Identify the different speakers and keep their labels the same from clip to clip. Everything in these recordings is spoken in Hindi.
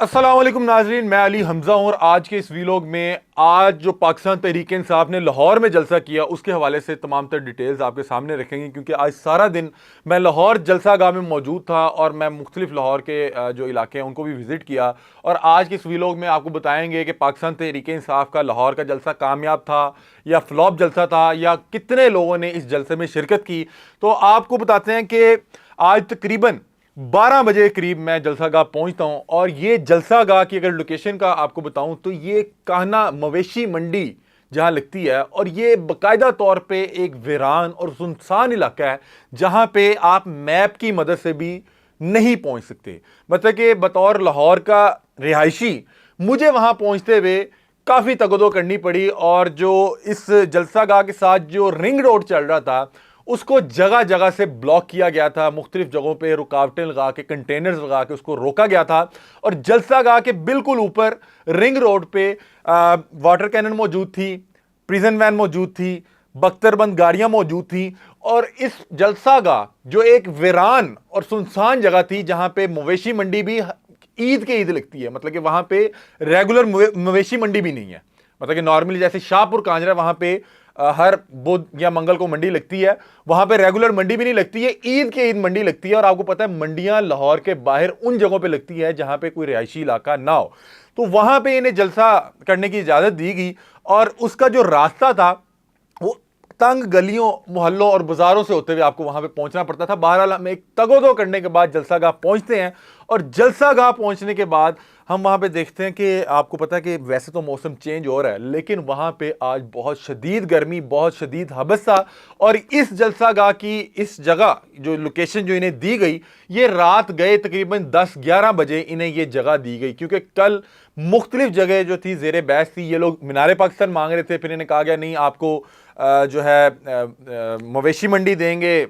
Speaker 1: अस्सलाम वालेकुम नाजरीन, मैं अली हमजा हूं और आज के इस वीलॉग में आज जो पाकिस्तान तहरीक इंसाफ ने लाहौर में जलसा किया उसके हवाले से तमाम तर डिटेल्स आपके सामने रखेंगे, क्योंकि आज सारा दिन मैं लाहौर जलसा गाह में मौजूद था और मैं मुख्तलिफ लाहौर के जो इलाके हैं उनको भी विज़िट किया। और आज के इस वीलॉग में आपको बताएंगे कि पाकिस्तान तहरीक इंसाफ का लाहौर का जलसा कामयाब था या फ्लॉप जलसा था, या कितने लोगों ने इस जलसे में शिरकत की। तो आपको बताते हैं कि आज तकरीबन 12 बजे करीब मैं जलसागाह पहुंचता हूं, और ये जलसागाह की अगर लोकेशन का आपको बताऊं तो ये कान्हा मवेशी मंडी जहां लगती है, और ये बाकायदा तौर पे एक वीरान और सुनसान इलाका है जहां पे आप मैप की मदद से भी नहीं पहुंच सकते। मतलब कि बतौर लाहौर का रिहायशी मुझे वहां पहुंचते हुए काफ़ी तगदो करनी पड़ी, और जो इस जलसागाह के साथ जो रिंग रोड चल रहा था उसको जगह जगह से ब्लॉक किया गया था। मुख्तलिफ जगहों पे रुकावटें लगा के, कंटेनर्स लगा के उसको रोका गया था। और जलसागाह के बिल्कुल ऊपर रिंग रोड पे वाटर कैनन मौजूद थी, प्रिजन वैन मौजूद थी, बख्तरबंद गाड़ियां मौजूद थी। और इस जलसागाह जो एक वीरान और सुनसान जगह थी जहां पे मवेशी मंडी भी ईद के ईद लगती है, मतलब कि वहां पे रेगुलर मवेशी मंडी भी नहीं है। मतलब कि नॉर्मली जैसे शाहपुर कांजरा वहां पे हर बुध या मंगल को मंडी लगती है, वहां पे रेगुलर मंडी भी नहीं लगती है, ईद के ईद मंडी लगती है। और आपको पता है मंडियां लाहौर के बाहर उन जगहों पे लगती है जहां पे कोई रिहायशी इलाका ना हो। तो वहां पे इन्हें जलसा करने की इजाजत दी गई, और उसका जो रास्ता था वो तंग गलियों, मोहल्लों और बाजारों से होते हुए आपको वहां पे पहुंचना पड़ता था। बहरहाल हम एक तगोदो करने के बाद जलसागाह पहुंचते हैं, और जलसागाह पहुंचने के बाद हम वहां पे देखते हैं कि आपको पता है कि वैसे तो मौसम चेंज हो रहा है, लेकिन वहां पे आज बहुत शदीद गर्मी, बहुत शदीद हबस था। और इस जलसागाह की इस जगह जो लोकेशन जो इन्हें दी गई, ये रात गए तकरीबन 10-11 बजे इन्हें ये जगह दी गई, क्योंकि कल मुख्तलिफ जगह जो थी जेर बहस थी। ये लोग मीनार पाकिस्तान मांग रहे थे, फिर इन्हें कहा गया नहीं आपको जो है मवेशी मंडी देंगे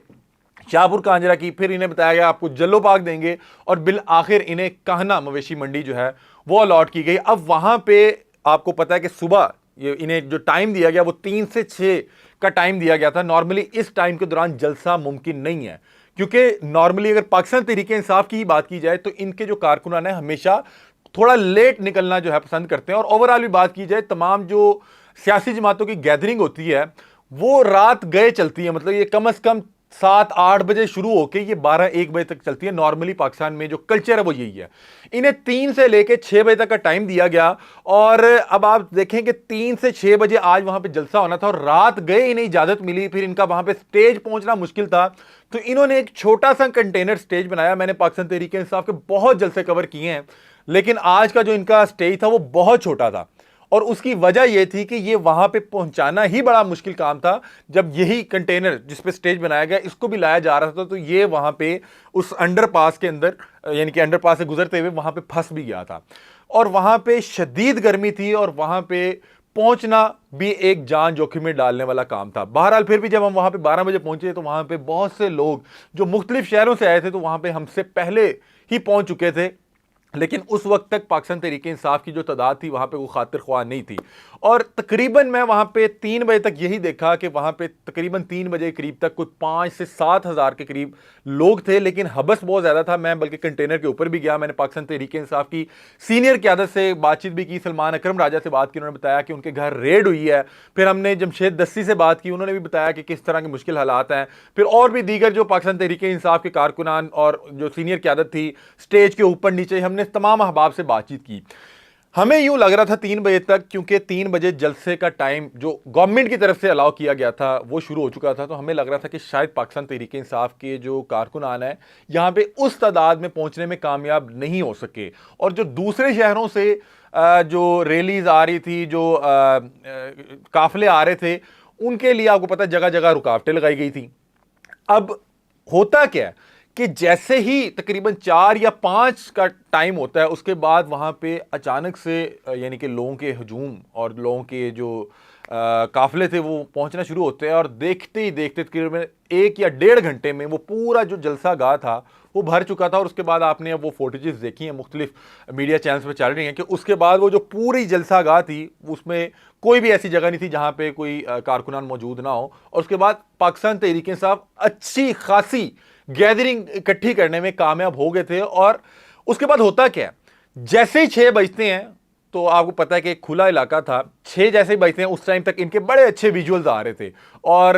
Speaker 1: शाहपुर कांजरा की, फिर इन्हें बताया गया आपको जल्लो पाक देंगे, और बिल आखिर इन्हें कान्हा मवेशी मंडी जो है वो अलॉट की गई। अब वहां पे आपको पता है कि सुबह ये इन्हें जो टाइम दिया गया वो 3 से 6 का टाइम दिया गया था। नॉर्मली इस टाइम के दौरान जलसा मुमकिन नहीं है, क्योंकि नॉर्मली अगर पाकिस्तान तहरीक इंसाफ की ही बात की जाए तो इनके जो कारकुनान है हमेशा थोड़ा लेट निकलना जो है पसंद करते हैं। और ओवरऑल भी बात की जाए, तमाम जो सियासी जमातों की गैदरिंग होती है वो रात गए चलती है। मतलब ये कम से कम 7-8 बजे शुरू होकर ये 12-1 बजे तक चलती है। नॉर्मली पाकिस्तान में जो कल्चर है वो यही है। इन्हें 3 से लेकर 6 बजे तक का टाइम दिया गया, और अब आप देखें कि 3 से 6 बजे आज वहां पे जलसा होना था, और रात गए इन्हें इजाजत मिली। फिर इनका वहां पे स्टेज पहुंचना मुश्किल था, तो इन्होंने एक छोटा सा कंटेनर स्टेज बनाया। मैंने पाकिस्तान तहरीक इंसाफ के बहुत जलसे कवर किए हैं, लेकिन आज का जो इनका स्टेज था वो बहुत छोटा था, और उसकी वजह यह थी कि ये वहां पे पहुंचाना ही बड़ा मुश्किल काम था। जब यही कंटेनर जिस पे स्टेज बनाया गया इसको भी लाया जा रहा था, तो ये वहां पे उस अंडरपास के अंदर, यानी कि अंडरपास से गुजरते हुए वहां पे फंस भी गया था, और वहां पे शदीद गर्मी थी, और वहां पे पहुंचना भी एक जान जोखिम में डालने वाला काम था। बहरहाल फिर भी जब हम वहां पे 12 बजे पहुंचे तो वहां पे बहुत से लोग जो मुख्तलिफ शहरों से आए थे, तो वहां पे हमसे पहले ही पहुंच चुके थे, लेकिन उस वक्त तक पाकिस्तान तहरीक इंसाफ की जो तादाद थी वहां पे वो खातिर ख्वाह नहीं थी। और तकरीबन मैं वहां पे 3 बजे तक यही देखा कि वहां पे तकरीबन 3 बजे करीब तक कोई 5 से 7 हज़ार के करीब लोग थे, लेकिन हबस बहुत ज़्यादा था। मैं बल्कि कंटेनर के ऊपर भी गया, मैंने पाकिस्तान तहरीक इंसाफ की सीनियर क़यादत से बातचीत भी की, सलमान अकरम राजा से बात की, उन्होंने बताया कि उनके घर रेड हुई है। फिर हमने जमशेद दस्ती से बात की, उन्होंने भी बताया कि किस तरह के मुश्किल हालात हैं। फिर और भी दीगर जो पाकिस्तान तहरीक इंसाफ के कारकुनान और जो सीनियर क़यादत थी स्टेज के ऊपर नीचे, हमने तमाम अहबाब से बातचीत की। हमें यूं लग रहा था 3 बजे तक, क्योंकि 3 बजे जलसे का टाइम जो गवर्नमेंट की तरफ से अलाउ किया गया था वो शुरू हो चुका था, तो हमें लग रहा था कि शायद पाकिस्तान तहरीक इंसाफ के जो कारकुनान है यहाँ पे उस तादाद में पहुंचने में कामयाब नहीं हो सके। और जो दूसरे शहरों से जो रैलीज आ रही थी, जो काफिले आ रहे थे, उनके लिए आपको पता है जगह जगह रुकावटें लगाई गई थी। अब होता क्या है कि जैसे ही तकरीबन 4 या 5 का टाइम होता है, उसके बाद वहाँ पे अचानक से यानी कि लोगों के हजूम और लोगों के जो काफिले थे वो पहुँचना शुरू होते हैं, और देखते ही देखते तकरीबन 1 या 1.5 घंटे में वो पूरा जो जलसा गाह था वो भर चुका था। और उसके बाद आपने अब वो फोटेजेस देखी हैं, मुख्तलिफ मीडिया चैनल्स पे चल रही हैं, कि उसके बाद वो जो पूरी जलसा गाह थी उसमें कोई भी ऐसी जगह नहीं थी जहाँ पे कोई कारकुनान मौजूद ना हो। और उसके बाद पाकिस्तान तहरीक इंसाफ अच्छी खासी गैदरिंग इकट्ठी करने में कामयाब हो गए थे। और उसके बाद होता क्या है, जैसे ही 6 बजते हैं तो आपको पता है कि एक खुला इलाका था, 6 जैसे ही बजते हैं उस टाइम तक इनके बड़े अच्छे विजुअल्स आ रहे थे। और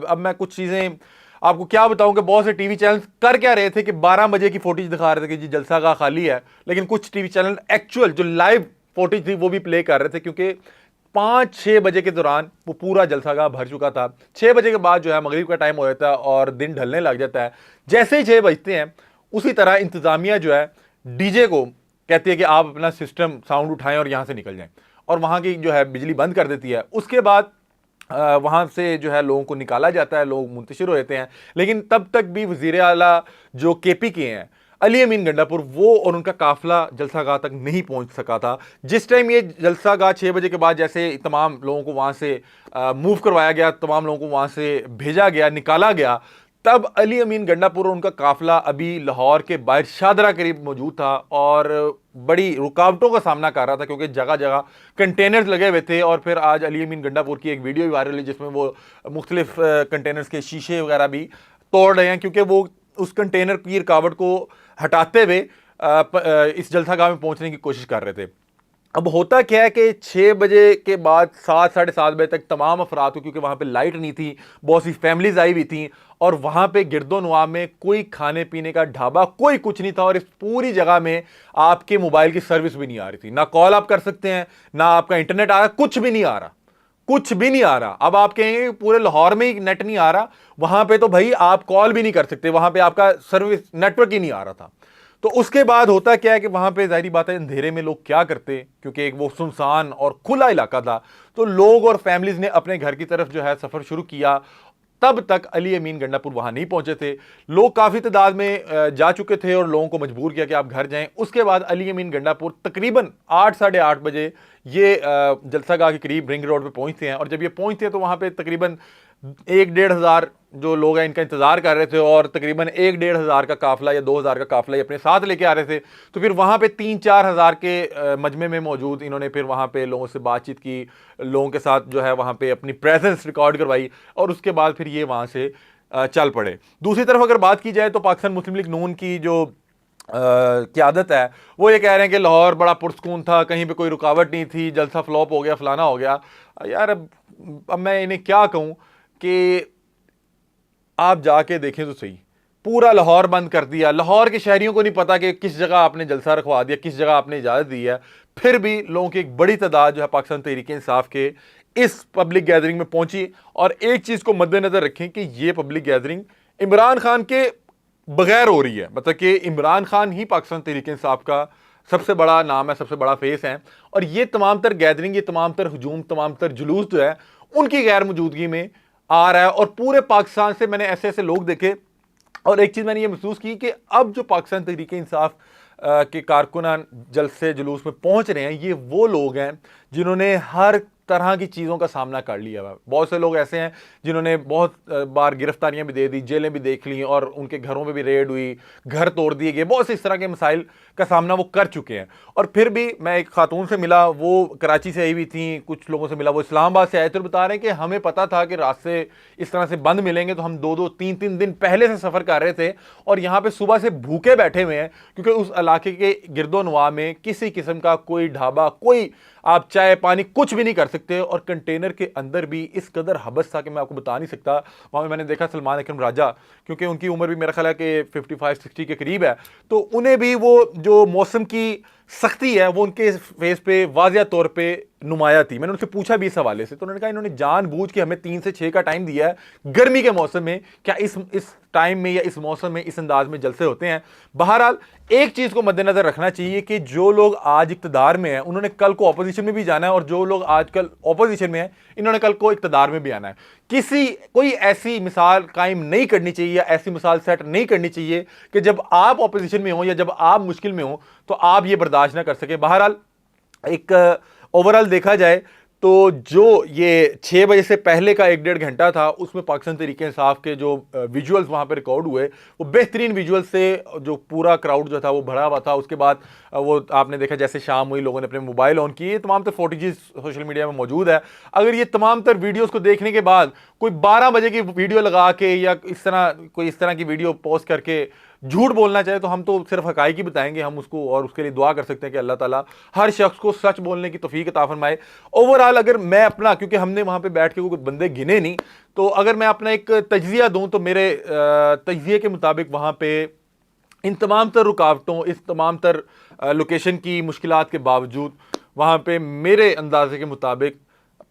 Speaker 1: अब मैं कुछ चीज़ें आपको क्या बताऊं कि बहुत से टीवी चैनल कर क्या रहे थे कि 12 बजे की फुटेज दिखा रहे थे कि जी जलसा गाह खाली है, लेकिन कुछ टीवी चैनल एक्चुअल जो लाइव फुटेज थी वो भी प्ले कर रहे थे, क्योंकि 5-6 बजे के दौरान वो पूरा जलसा गाह भर चुका था। 6 बजे के बाद जो है मगरिब का टाइम हो जाता है और दिन ढलने लग जाता है। जैसे ही 6 बजते हैं उसी तरह इंतजामिया जो है डीजे को कहती है कि आप अपना सिस्टम साउंड उठाएं और यहां से निकल जाएं, और वहां की जो है बिजली बंद कर देती है। उसके बाद वहां से जो है लोगों को निकाला जाता है, लोग मुंतशिर हो जाते हैं। लेकिन तब तक भी वजीर आला जो केपी के हैं अली अमीन गंडापुर, वो और उनका काफिला जलसा गाह तक नहीं पहुंच सका था। जिस टाइम ये जलसा गाह 6 बजे के बाद जैसे तमाम लोगों को वहां से मूव करवाया गया, तमाम लोगों को वहां से भेजा गया, निकाला गया, तब अली अमीन गंडापुर और उनका काफिला अभी लाहौर के बाहर शादरा करीब मौजूद था और बड़ी रुकावटों का सामना कर रहा था, क्योंकि जगह जगह कंटेनर्स लगे हुए थे। और फिर आज अली अमीन गंडापुर की एक वीडियो भी वायरल है जिसमें वो मुख्तलिफ कंटेनर्स के शीशे वगैरह भी तोड़ रहे हैं, क्योंकि वो उस कंटेनर की रुकावट को हटाते हुए इस जलसा गाह में पहुंचने की कोशिश कर रहे थे। अब होता क्या है कि 6 बजे के बाद 7 साढ़े 7 बजे तक तमाम अफराद को, क्योंकि वहाँ पे लाइट नहीं थी, बहुत सी फैमिलीज आई हुई थी, और वहाँ पे गिरदो नवा में कोई खाने पीने का ढाबा कोई कुछ नहीं था, और इस पूरी जगह में आपके मोबाइल की सर्विस भी नहीं आ रही थी। ना कॉल आप कर सकते हैं, ना आपका इंटरनेट आ रहा, कुछ भी नहीं आ रहा, कुछ भी नहीं आ रहा। अब आप कहेंगे पूरे लाहौर में ही नेट नहीं आ रहा, वहां पे तो भाई आप कॉल भी नहीं कर सकते, वहां पे आपका सर्विस नेटवर्क ही नहीं आ रहा था। तो उसके बाद होता क्या है कि वहां पे जाहिर बात है अंधेरे में लोग क्या करते, क्योंकि एक वो सुनसान और खुला इलाका था, तो लोग और फैमिलीज ने अपने घर की तरफ जो है सफर शुरू किया। तब तक अली अमीन गंडापुर वहां नहीं पहुंचे थे, लोग काफी तादाद में जा चुके थे और लोगों को मजबूर किया कि आप घर जाएं। उसके बाद अली अमीन गंडापुर तकरीबन 8 साढ़े 8 बजे ये जलसा गाह के करीब रिंग रोड पे पहुंचते हैं, और जब ये पहुंचते हैं तो वहां पे तकरीबन 1-1.5 हज़ार जो लोग हैं इनका इंतजार कर रहे थे, और तकरीबन 1-1.5 हज़ार का काफिला या 2 हज़ार का काफिला अपने साथ लेके आ रहे थे। तो फिर वहां पे 3-4 हज़ार के मजमे में मौजूद इन्होंने फिर वहां पे लोगों से बातचीत की, लोगों के साथ जो है वहां पे अपनी प्रेजेंस रिकॉर्ड करवाई, और उसके बाद फिर ये वहां से चल पड़े। दूसरी तरफ अगर बात की जाए तो पाकिस्तान मुस्लिम लीग नून की जो क़यादत है वो ये कह रहे हैं कि लाहौर बड़ा पुरस्कून था, कहीं पे कोई रुकावट नहीं थी, जलसा फ्लॉप हो गया, फलाना हो गया। यार अब मैं इन्हें क्या कहूँ कि आप जाके देखें तो सही, पूरा लाहौर बंद कर दिया। लाहौर के शहरियों को नहीं पता कि किस जगह आपने जलसा रखवा दिया, किस जगह आपने इजाज़त दी है, फिर भी लोगों की एक बड़ी तादाद जो है पाकिस्तान तहरीक इंसाफ के इस पब्लिक गैदरिंग में पहुंची। और एक चीज़ को मद्देनज़र रखें कि ये पब्लिक गैदरिंग इमरान खान के बगैर हो रही है, मतलब कि इमरान खान ही पाकिस्तान तहरीक इंसाफ का सबसे बड़ा नाम है, सबसे बड़ा फेस है, और ये तमाम तर गैदरिंग, ये तमाम तर हजूम, तमाम तर जुलूस जो है उनकी गैर मौजूदगी में आ रहा है। और पूरे पाकिस्तान से मैंने ऐसे ऐसे लोग देखे, और एक चीज़ मैंने ये महसूस की कि अब जो पाकिस्तान तहरीक इंसाफ के कारकुनान जलसे जुलूस में पहुंच रहे हैं, ये वो लोग हैं जिन्होंने हर तरह की चीज़ों का सामना कर लिया है। बहुत से लोग ऐसे हैं जिन्होंने बहुत बार गिरफ्तारियां भी दे दी, जेलें भी देख ली, और उनके घरों पे भी रेड हुई, घर तोड़ दिए गए, बहुत से इस तरह के मसाइल का सामना वो कर चुके हैं। और फिर भी मैं एक खातून से मिला, वो कराची से आई हुई थी, कुछ लोगों से मिला वो इस्लामाबाद से आए थे, और बता रहे हैं कि हमें पता था कि रास्ते इस तरह से बंद मिलेंगे, तो हम 2-2 3-3 दिन पहले से सफ़र कर रहे थे, और यहाँ पे सुबह से भूखे बैठे हुए हैं, क्योंकि उस इलाके के गिरदो नवा में किसी किस्म का कोई ढाबा, कोई आप चाय पानी कुछ भी नहीं कर सकते। और कंटेनर के अंदर भी इस कदर हबस था कि मैं आपको बता नहीं सकता। वहाँ में मैंने देखा सलमान अकरम राजा, क्योंकि उनकी उम्र भी मेरा ख्याल है कि 55-60 के करीब है, तो उन्हें भी वो जो मौसम की सख्ती है वो उनके फेस पे वाज़िया तौर पे नुमाया थी। मैंने उनसे पूछा भी इस हवाले से, तो उन्होंने कहा इन्होंने जानबूझ के हमें 3 से 6 का टाइम दिया है गर्मी के मौसम में, क्या इस टाइम में या इस मौसम में इस अंदाज में जलसे होते हैं। बहरहाल एक चीज़ को मद्देनजर रखना चाहिए कि जो लोग आज इक़्तिदार में हैं उन्होंने कल को अपोजिशन में भी जाना है, और जो लोग आजकल अपोजिशन में हैं इन्होंने कल को इक़्तिदार में भी आना है। कोई ऐसी मिसाल कायम नहीं करनी चाहिए या ऐसी मिसाल सेट नहीं करनी चाहिए कि जब आप अपोजिशन में हो या जब आप मुश्किल में हो तो आप ये बर्दाश्त ना कर सके। बहरहाल एक ओवरऑल देखा जाए तो जो ये 6 बजे से पहले का 1-1.5 घंटा था उसमें पाकिस्तान तहरीक इंसाफ के जो विजुअल्स वहाँ पे रिकॉर्ड हुए वो बेहतरीन विजुअल्स से, जो पूरा क्राउड जो था वो भरा हुआ था। उसके बाद वो आपने देखा जैसे शाम हुई, लोगों ने अपने मोबाइल ऑन किए, तमाम तर फुटेजेस सोशल मीडिया में मौजूद है। अगर ये तमाम तर वीडियोज़ को देखने के बाद कोई 12 बजे की वीडियो लगा के या इस तरह की वीडियो पोस्ट करके झूठ बोलना चाहे तो हम तो सिर्फ हकाइक ही बताएंगे हम उसको, और उसके लिए दुआ कर सकते हैं कि अल्लाह ताला हर शख्स को सच बोलने की तौफीक अता फरमाए। ओवरऑल अगर मैं अपना, क्योंकि हमने वहां पे बैठ के कोई बंदे गिने नहीं, तो अगर मैं अपना एक तज्जिया दूं तो मेरे तज्जिए के मुताबिक वहां पे इन तमाम तर रुकावटों, इस तमाम तर लोकेशन की मुश्किलात के बावजूद वहाँ पे मेरे अंदाजे के मुताबिक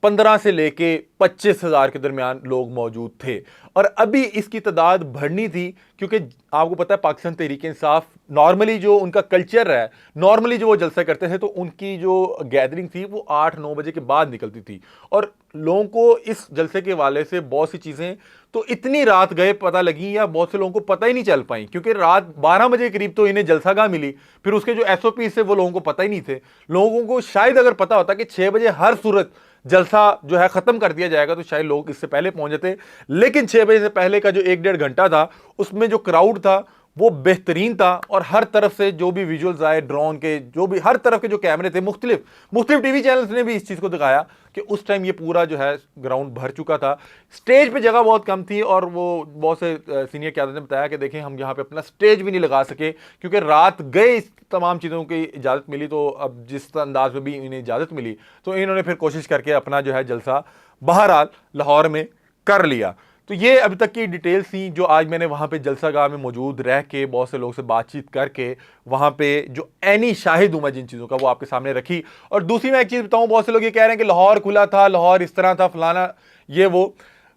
Speaker 1: 15 से लेके 25,000 के दरमियान लोग मौजूद थे। और अभी इसकी तादाद बढ़नी थी, क्योंकि आपको पता है पाकिस्तान तहरीक इंसाफ नॉर्मली जो उनका कल्चर है, नॉर्मली जो वो जलसा करते थे तो उनकी जो गैदरिंग थी वो 8-9 बजे के बाद निकलती थी। और लोगों को इस जलसे के वाले से बहुत सी चीज़ें तो इतनी रात गए पता लगी, या बहुत से लोगों को पता ही नहीं चल पाई, क्योंकि रात 12 बजे के करीब तो इन्हें जलसागाह मिली, फिर उसके जो एसओपी से वो लोगों को पता ही नहीं थे। लोगों को शायद अगर पता होता कि 6 बजे हर सूरत जलसा जो है खत्म कर दिया जाएगा तो शायद लोग इससे पहले पहुंच जाते, लेकिन 6 बजे से पहले का जो 1-1.5 घंटा था उसमें जो क्राउड था वो बेहतरीन था। और हर तरफ से जो भी विजुअल्स आए, ड्रोन के जो भी हर तरफ के जो कैमरे थे, मुख्तलिफ टीवी चैनल्स ने भी इस चीज़ को दिखाया कि उस टाइम ये पूरा जो है ग्राउंड भर चुका था। स्टेज पे जगह बहुत कम थी, और वो बहुत से सीनियर क्यादत ने बताया कि देखें हम यहाँ पे अपना स्टेज भी नहीं लगा सके, क्योंकि रात गए इस तमाम चीज़ों की इजाज़त मिली, तो अब जिस अंदाज में भी इन्हें इजाज़त मिली तो इन्होंने फिर कोशिश करके अपना जो है जलसा बहरहाल लाहौर में कर लिया। तो ये अभी तक की डिटेल्स थी जो आज मैंने वहाँ पे जलसागाह में मौजूद रह के बहुत से लोगों से बातचीत करके वहाँ पे जो ऐनी शाहिद हूँ मैं जिन चीज़ों का, वो आपके सामने रखी। और दूसरी मैं एक चीज़ बताऊँ, बहुत से लोग ये कह रहे हैं कि लाहौर खुला था, लाहौर इस तरह था, फलाना ये वो।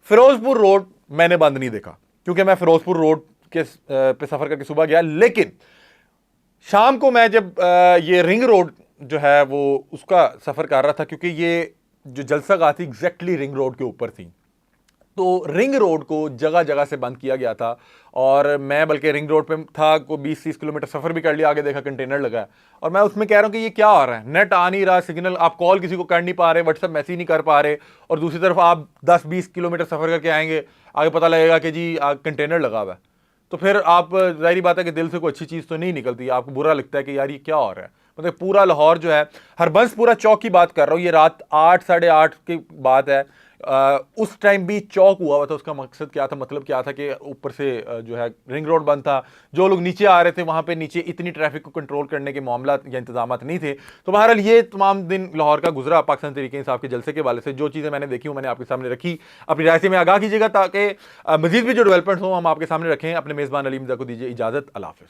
Speaker 1: फिरोजपुर रोड मैंने बंद नहीं देखा, क्योंकि मैं फिरोजपुर रोड के पे सफ़र करके सुबह गया, लेकिन शाम को मैं जब ये रिंग रोड जो है वो उसका सफ़र कर रहा था, क्योंकि ये जो जलसागाह थी एग्जैक्टली रिंग रोड के ऊपर थी, तो रिंग रोड को जगह जगह से बंद किया गया था। और मैं बल्कि रिंग रोड पे था, को 20-30 किलोमीटर सफ़र भी कर लिया, आगे देखा कंटेनर लगा है, और मैं उसमें कह रहा हूँ कि ये क्या हो रहा है, नेट आ नहीं रहा, सिग्नल, आप कॉल किसी को कर नहीं पा रहे, व्हाट्सएप मैसेज नहीं कर पा रहे, और दूसरी तरफ आप 10-20 किलोमीटर सफ़र करके आएंगे, आगे पता लगेगा कि जी कंटेनर लगा हुआ है, तो फिर आप जाहिर बात है कि दिल से कोई अच्छी चीज़ तो नहीं निकलती, आपको बुरा लगता है कि यार ये क्या हो रहा है। मतलब पूरा लाहौर जो है, हरबंस पूरा चौक की बात कर रहा हूँ, ये रात 8, 8:30 की बात है। उस टाइम भी चौक हुआ हुआ था। उसका मकसद क्या था, मतलब क्या था कि ऊपर से जो है रिंग रोड बंद था, जो लोग नीचे आ रहे थे वहाँ पे नीचे इतनी ट्रैफिक को कंट्रोल करने के मामला या इंतजाम नहीं थे। तो बहरहाल ये तमाम दिन लाहौर का गुजरा पाकिस्तान तहरीक इंसाफ के जलसे के वाले से। जो चीज़ें मैंने देखी वो मैंने आपके सामने रखी, अपनी राय से मैं आगाह कीजिएगा, ताकि मजीद भी जो डेवलपमेंट्स हों हम आपके सामने रखें। अपने मेज़बान अली मिर्ज़ा को दीजिए इजाज़त। अल्लाह हाफ़िज़।